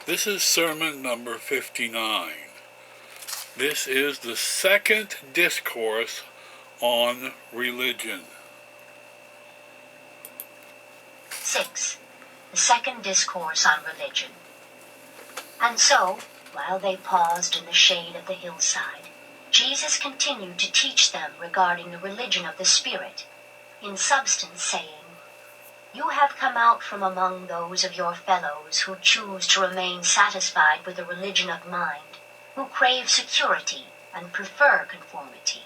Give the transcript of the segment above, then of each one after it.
This is sermon number 59. This is the second discourse on religion. 6. The second discourse on religion. And so, while they paused in the shade of the hillside, Jesus continued to teach them regarding the religion of the Spirit, in substance saying, "You have come out from among those of your fellows who choose to remain satisfied with a religion of mind, who crave security and prefer conformity.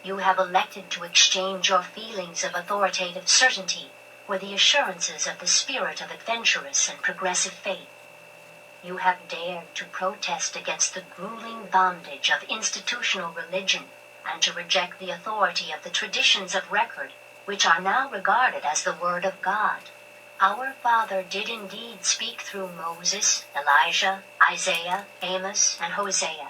You have elected to exchange your feelings of authoritative certainty for the assurances of the spirit of adventurous and progressive faith. You have dared to protest against the grueling bondage of institutional religion and to reject the authority of the traditions of record, which are now regarded as the Word of God. Our Father did indeed speak through Moses, Elijah, Isaiah, Amos, and Hosea,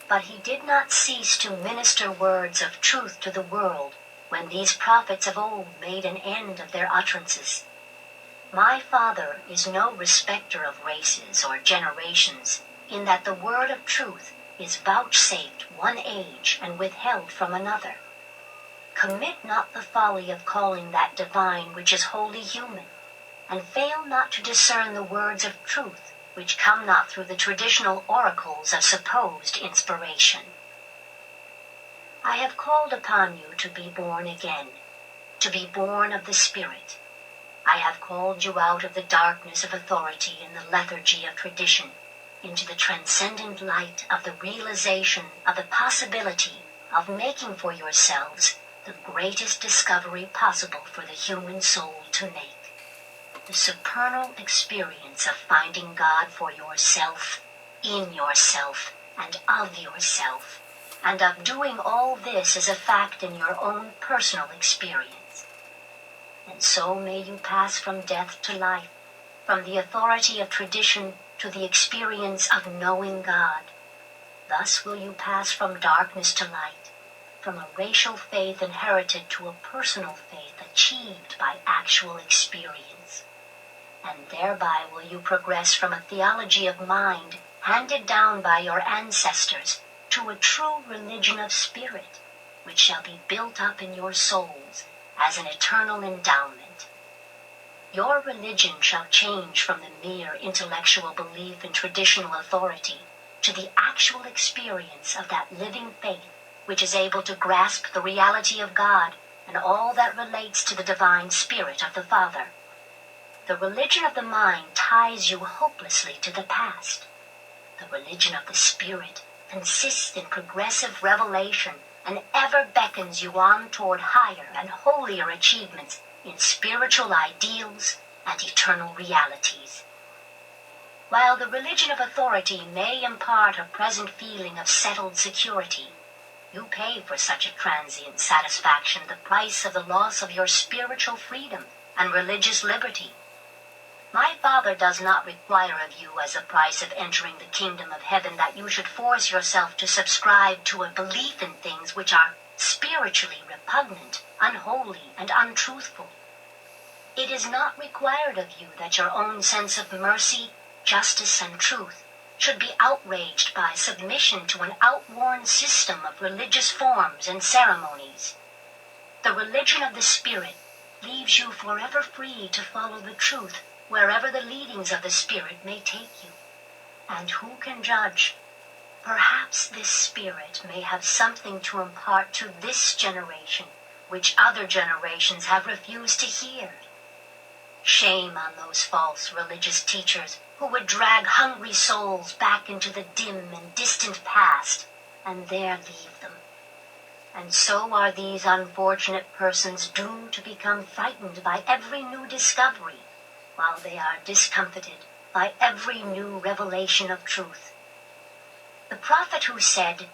but he did not cease to minister words of truth to the world when these prophets of old made an end of their utterances. My Father is no respecter of races or generations, in that the word of truth is vouchsafed one age and withheld from another. Commit not the folly of calling that divine which is wholly human, and fail not to discern the words of truth which come not through the traditional oracles of supposed inspiration. I have called upon you to be born again, to be born of the Spirit. I have called you out of the darkness of authority and the lethargy of tradition, into the transcendent light of the realization of the possibility of making for yourselves the greatest discovery possible for the human soul to make. The supernal experience of finding God for yourself, in yourself, and of yourself, and of doing all this as a fact in your own personal experience. And so may you pass from death to life, from the authority of tradition to the experience of knowing God. Thus will you pass from darkness to light, from a racial faith inherited to a personal faith achieved by actual experience. And thereby will you progress from a theology of mind handed down by your ancestors to a true religion of spirit, which shall be built up in your souls as an eternal endowment. Your religion shall change from the mere intellectual belief in traditional authority to the actual experience of that living faith which is able to grasp the reality of God and all that relates to the divine Spirit of the Father. The religion of the mind ties you hopelessly to the past. The religion of the Spirit consists in progressive revelation and ever beckons you on toward higher and holier achievements in spiritual ideals and eternal realities. While the religion of authority may impart a present feeling of settled security, you pay for such a transient satisfaction the price of the loss of your spiritual freedom and religious liberty. My Father does not require of you as a price of entering the kingdom of heaven that you should force yourself to subscribe to a belief in things which are spiritually repugnant, unholy, and untruthful. It is not required of you that your own sense of mercy, justice, and truth should be outraged by submission to an outworn system of religious forms and ceremonies. The religion of the Spirit leaves you forever free to follow the truth wherever the leadings of the Spirit may take you. And who can judge? Perhaps this Spirit may have something to impart to this generation, which other generations have refused to hear. Shame on those false religious teachers who would drag hungry souls back into the dim and distant past, and there leave them. And so are these unfortunate persons doomed to become frightened by every new discovery, while they are discomfited by every new revelation of truth. The prophet who said,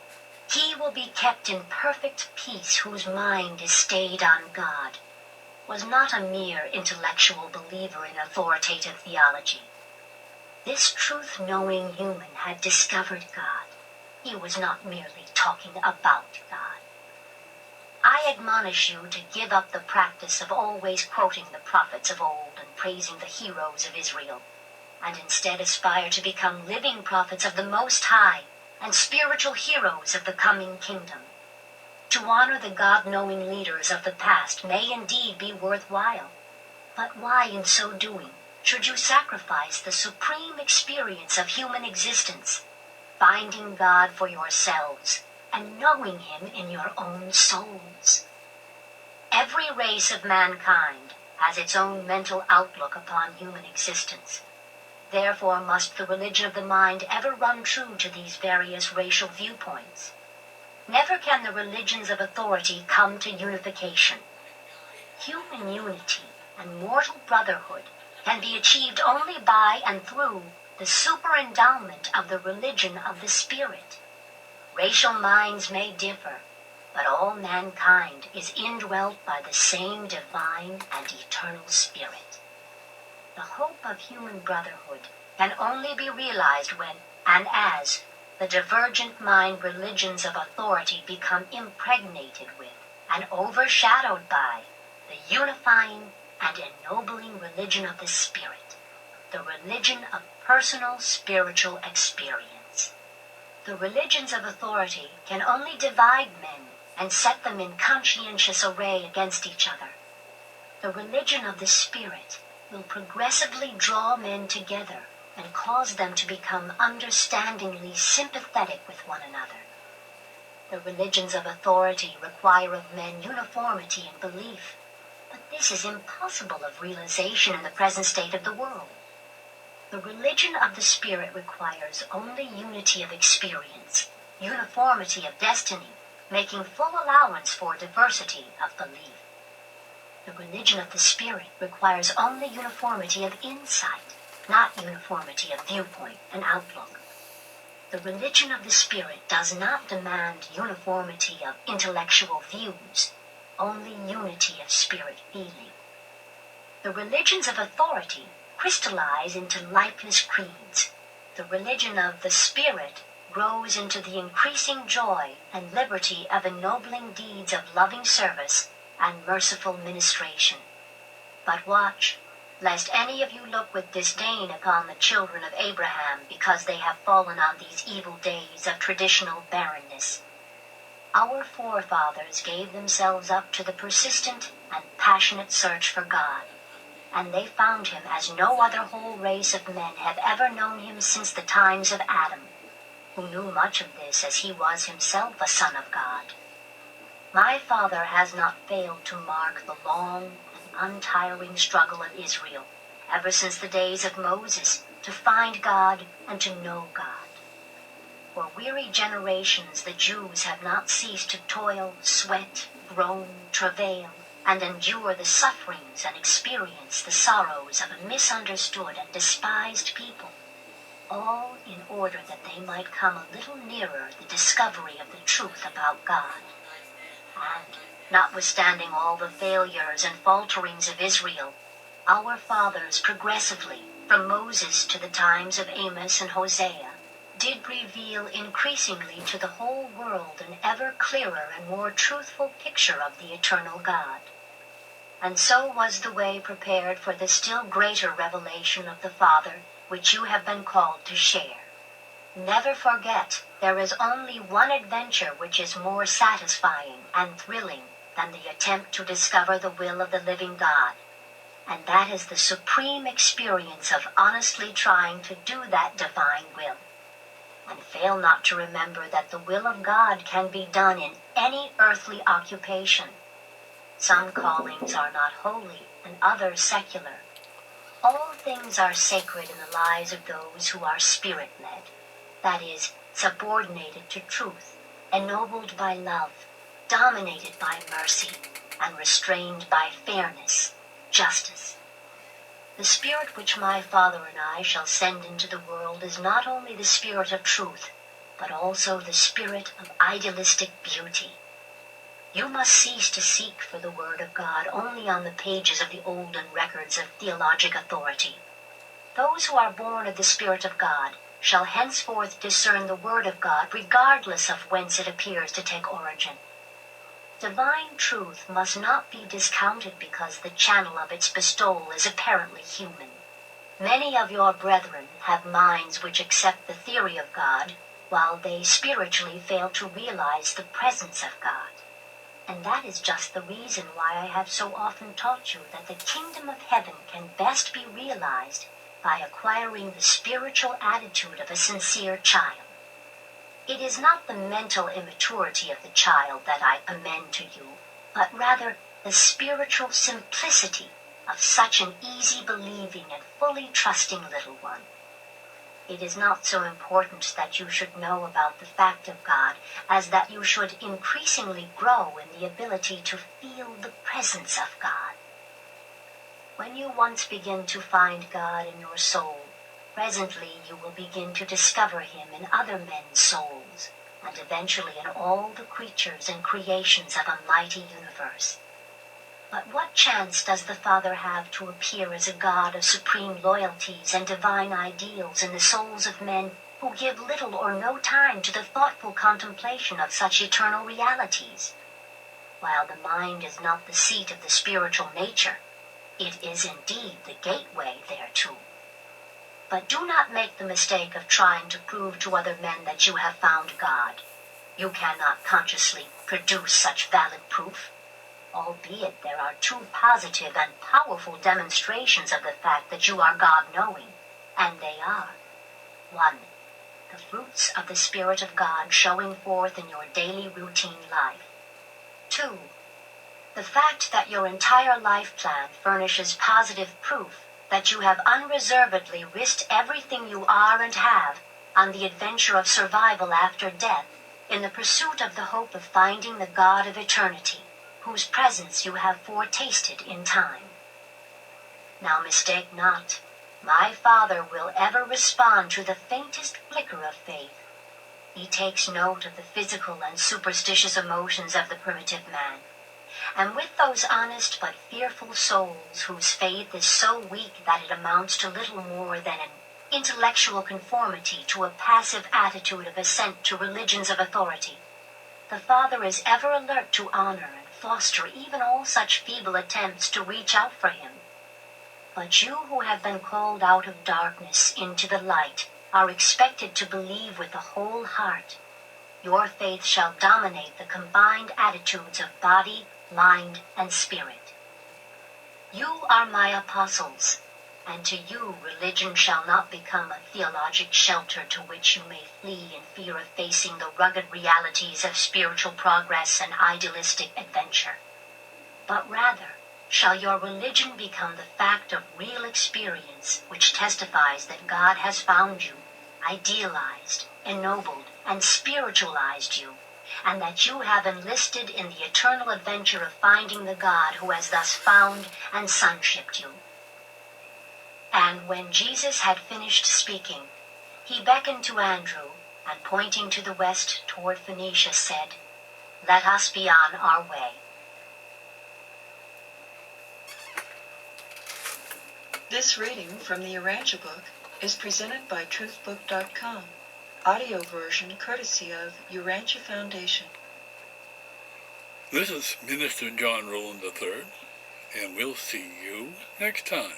"He will be kept in perfect peace whose mind is stayed on God," was not a mere intellectual believer in authoritative theology. This truth-knowing human had discovered God. He was not merely talking about God. I admonish you to give up the practice of always quoting the prophets of old and praising the heroes of Israel. and instead aspire to become living prophets of the Most High and spiritual heroes of the coming kingdom. To honor the God-knowing leaders of the past may indeed be worthwhile, but why in so doing should you sacrifice the supreme experience of human existence, finding God for yourselves and knowing Him in your own souls? Every race of mankind has its own mental outlook upon human existence. Therefore must the religion of the mind ever run true to these various racial viewpoints. Never can the religions of authority come to unification. Human unity and mortal brotherhood can be achieved only by and through the superendowment of the religion of the Spirit. Racial minds may differ, but all mankind is indwelt by the same divine and eternal Spirit. The hope of human brotherhood can only be realized when, and as, the divergent mind religions of authority become impregnated with and overshadowed by the unifying and ennobling religion of the Spirit, the religion of personal spiritual experience. The religions of authority can only divide men and set them in conscientious array against each other. The religion of the Spirit will progressively draw men together and cause them to become understandingly sympathetic with one another. The religions of authority require of men uniformity in belief, but this is impossible of realization in the present state of the world. The religion of the Spirit requires only unity of experience, uniformity of destiny, making full allowance for diversity of belief. The religion of the Spirit requires only uniformity of insight, not uniformity of viewpoint and outlook. The religion of the Spirit does not demand uniformity of intellectual views, only unity of spirit feeling. The religions of authority crystallize into lifeless creeds. The religion of the Spirit grows into the increasing joy and liberty of ennobling deeds of loving service and merciful ministration. But watch, lest any of you look with disdain upon the children of Abraham because they have fallen on these evil days of traditional barrenness. Our forefathers gave themselves up to the persistent and passionate search for God, and they found Him as no other whole race of men have ever known Him since the times of Adam, who knew much of this as he was himself a son of God. My Father has not failed to mark the long and untiring struggle of Israel, ever since the days of Moses, to find God and to know God. For weary generations the Jews have not ceased to toil, sweat, groan, travail, and endure the sufferings and experience the sorrows of a misunderstood and despised people, all in order that they might come a little nearer the discovery of the truth about God. And, notwithstanding all the failures and falterings of Israel, our fathers progressively, from Moses to the times of Amos and Hosea, did reveal increasingly to the whole world an ever clearer and more truthful picture of the eternal God. And so was the way prepared for the still greater revelation of the Father, which you have been called to share. Never forget, there is only one adventure which is more satisfying and thrilling than the attempt to discover the will of the living God, and that is the supreme experience of honestly trying to do that divine will. And fail not to remember that the will of God can be done in any earthly occupation. Some callings are not holy, and others secular. All things are sacred in the lives of those who are Spirit-led, that is, subordinated to truth, ennobled by love, dominated by mercy, and restrained by fairness, justice. The Spirit which my Father and I shall send into the world is not only the Spirit of truth, but also the Spirit of idealistic beauty. You must cease to seek for the Word of God only on the pages of the olden records of theologic authority. Those who are born of the Spirit of God shall henceforth discern the Word of God regardless of whence it appears to take origin. Divine truth must not be discounted because the channel of its bestowal is apparently human. Many of your brethren have minds which accept the theory of God, while they spiritually fail to realize the presence of God. And that is just the reason why I have so often taught you that the kingdom of heaven can best be realized by acquiring the spiritual attitude of a sincere child. It is not the mental immaturity of the child that I commend to you, but rather the spiritual simplicity of such an easy-believing and fully trusting little one. It is not so important that you should know about the fact of God as that you should increasingly grow in the ability to feel the presence of God. When you once begin to find God in your soul, presently you will begin to discover him in other men's souls, and eventually in all the creatures and creations of a mighty universe. But what chance does the Father have to appear as a God of supreme loyalties and divine ideals in the souls of men who give little or no time to the thoughtful contemplation of such eternal realities? While the mind is not the seat of the spiritual nature, it is indeed the gateway thereto. But do not make the mistake of trying to prove to other men that you have found God. You cannot consciously produce such valid proof, albeit there are two positive and powerful demonstrations of the fact that you are God-knowing, and they are: 1. The fruits of the Spirit of God showing forth in your daily routine life. 2. The fact that your entire life plan furnishes positive proof that you have unreservedly risked everything you are and have on the adventure of survival after death in the pursuit of the hope of finding the God of eternity, whose presence you have foretasted in time. Now mistake not, my Father will ever respond to the faintest flicker of faith. He takes note of the physical and superstitious emotions of the primitive man, and with those honest but fearful souls whose faith is so weak that it amounts to little more than an intellectual conformity to a passive attitude of assent to religions of authority, the Father is ever alert to honor and foster even all such feeble attempts to reach out for him. But you who have been called out of darkness into the light are expected to believe with the whole heart. Your faith shall dominate the combined attitudes of body, mind, and spirit. You are my apostles, and to you religion shall not become a theologic shelter to which you may flee in fear of facing the rugged realities of spiritual progress and idealistic adventure. But rather, shall your religion become the fact of real experience which testifies that God has found you, idealized, ennobled, and spiritualized you, and that you have enlisted in the eternal adventure of finding the God who has thus found and sonshipped you. And when Jesus had finished speaking, he beckoned to Andrew, and pointing to the west toward Phoenicia said, "Let us be on our way." This reading from the Urantia book is presented by truthbook.com, audio version courtesy of Urantia Foundation. This is Minister John Ruland III, and we'll see you next time.